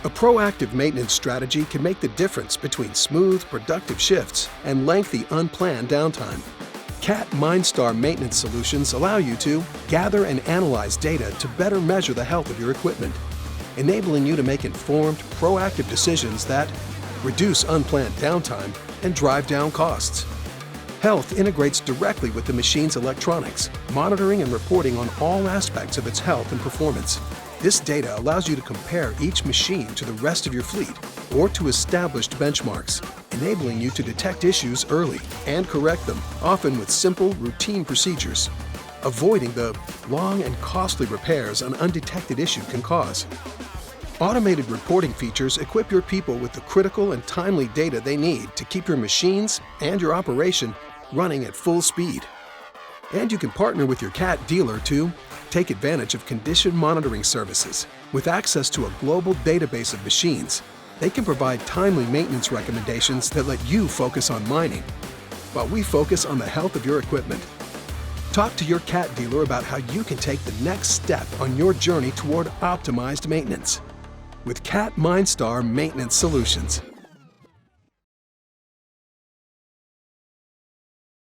A proactive maintenance strategy can make the difference between smooth, productive shifts and lengthy, unplanned downtime. CAT MineStar maintenance solutions allow you to gather and analyze data to better measure the health of your equipment, enabling you to make informed, proactive decisions that reduce unplanned downtime and drive down costs. Health integrates directly with the machine's electronics, monitoring and reporting on all aspects of its health and performance. This data allows you to compare each machine to the rest of your fleet or to established benchmarks, enabling you to detect issues early and correct them, often with simple, routine procedures, avoiding the long and costly repairs an undetected issue can cause. Automated reporting features equip your people with the critical and timely data they need to keep your machines and your operation running at full speed. And you can partner with your CAT dealer to take advantage of condition monitoring services. With access to a global database of machines, they can provide timely maintenance recommendations that let you focus on mining, while we focus on the health of your equipment. Talk to your CAT dealer about how you can take the next step on your journey toward optimized maintenance with CAT MineStar Maintenance Solutions.